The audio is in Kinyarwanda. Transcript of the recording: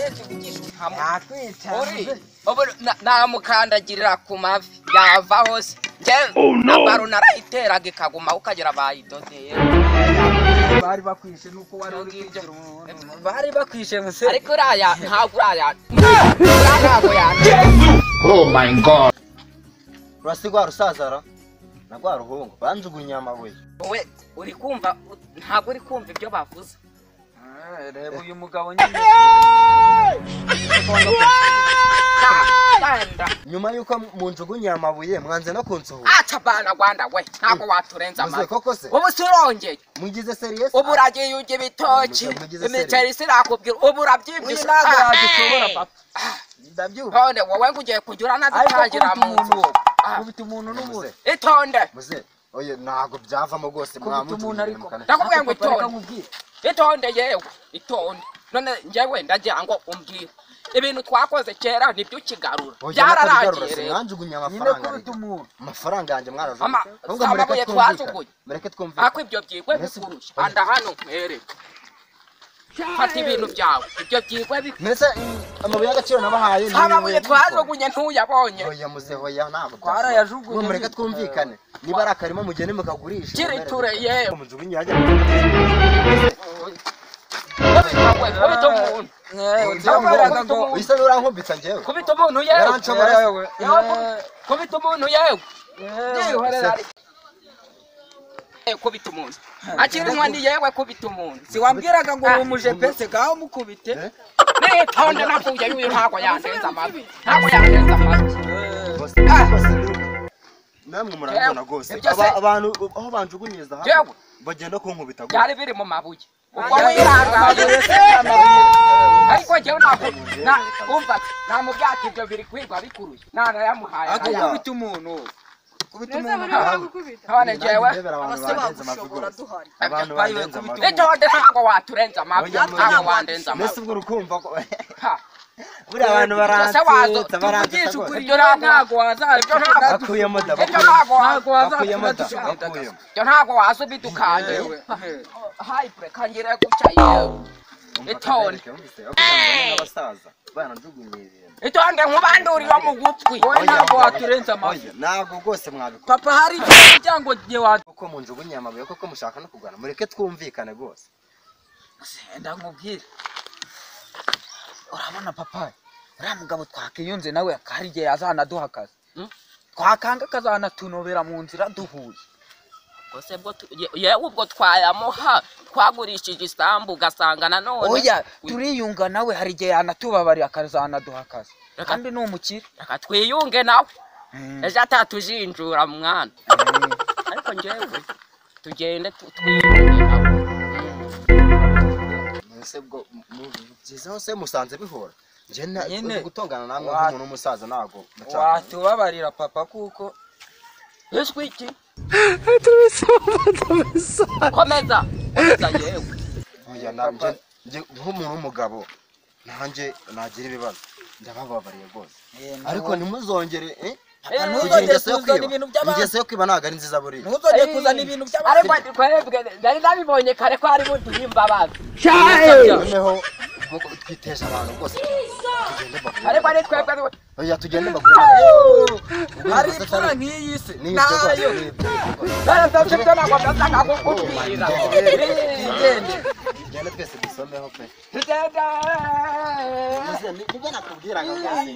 wese kugisha yakwica ubu namukandagirira ku mavi yava hose baro narayiteraga ikaguma ukagera bayidodeye bari bakwishe nuko wari uri bari bakwishe muse ariko uraya ntabwo uraya ntabwo ya Oh my god. Urasigwa rusazara nagwa ruhungu banjugunya amabuye wowe uri kumva ntabwo uri kumva ibyo bavuze reba uyu mugabo nyine nyuma yuko munjugunya amabuye mwanze no kunsuhuza acha bana Rwanda we ntabwo waturenza maze koko se ubu surongeye mugize serious ubu uragiye uje bitoki imiceri sirakubwira ubu urabyibwisha ntabwo yadishobora papa ndabyuka none wowe ngugiye kujura nazitangira mu nzu kubita umuntu n'umure itonde muze oye ntago byavamo gose umuntu ariko ndakubwiye ngo itonde itonde yewe itonde none njyewe ndagira ngo umbwire ibintu twakoze kera nibyo ukigarura byararangiye rero nanjugunya amafaranga yanjye mwaraje amabuye twajugunye mureke twumve ako ibyo byigwe bikurusha anda hano nkwereke fata ibintu byawe ibyo byigwe mbese amabuye y'agaciro nabahaye amabuye twajugunye ntuyabonye oya muze hoya ntabwo twarayajugunye mureke twumvikane niba ari akarima mugende mukagurisha kiriture yewe mujugunye hajya kubita umuntu bisa n'urankumbitsa njyewe kubita umuntu yewe kubita umuntu yewe kubita umuntu akiri umwandi yewe kubita umuntu siwambwiraga ngo uri umujepese gaho mukubite nitonde navuye yuyu ntabwo yandenza amavi ntabwo yandenza amavi namwe murabibona rwose abantu aho banjugunyiriza yewe bagenda kunkubita byari biri mu mabuye ubwo wirangaye ariko njyewe umva nta mu byatsi ibyo biri kwigwa bikuruye nana yamuhaye akubita umuntu kubita umuntu none njyewe abantu barenze amavi itonde ntabwo waturenza amavi ntabwo wandenza amavi mbese ubwo urukumva ko buriya abantu baransetsa ukuri ntabwo wazaza akuyemo da ntabwo waza ubidukanye hayi kangira gutya yewe itonde abasaza banajugunye ibintu itonde nkubandurira mu gutwi wowe ntabwo waturenza amavi ntabwo rwose mwabikora papa hari cyangwa giye wa uko munjugunye amabuye koko mushaka no kugana mureke twumvikane rwose ndamubwira urabona papa uriya mugabo twakiyunze nawe akari igihe yazanaduha akazi twakanga akazanatunobera mu nzira duhuye yewe ubwo twayamuha twagurishije isambu ugasanga nanone oya turiyunga nawe hari igihe yanatubabarira akazanaduha akazi kandi ni umukire reka twiyunge nawe ejo atatujinjura mwana ariko njyewe tugende twiyunge nawe mwese bwo byiza hose musanze bihora njye gutongana namwe nk'umuntu w'umusaza ntabwo watubabarira papa kuko ijwi iki komeza yewe oya njye nk'umuntu w'umugabo nanjye nagira ibibazo ndabababariye rwose ariko ntimuzongere ingeso yo kwiba ntabwo ari nziza buriya ntuzongere kuzana ibintu by'abandi ariko twebwe nari nabibonye kare ko hari buduhe imbabazi noneho twiteje abantu rwose ariko ari twebwe oya tugende bagure hari ipfura nk'iyi se nayo ntabwo ntabwo ndashaka kukubwira tugende twese dusomeho pe tugende nibyo nakubwiraga rwose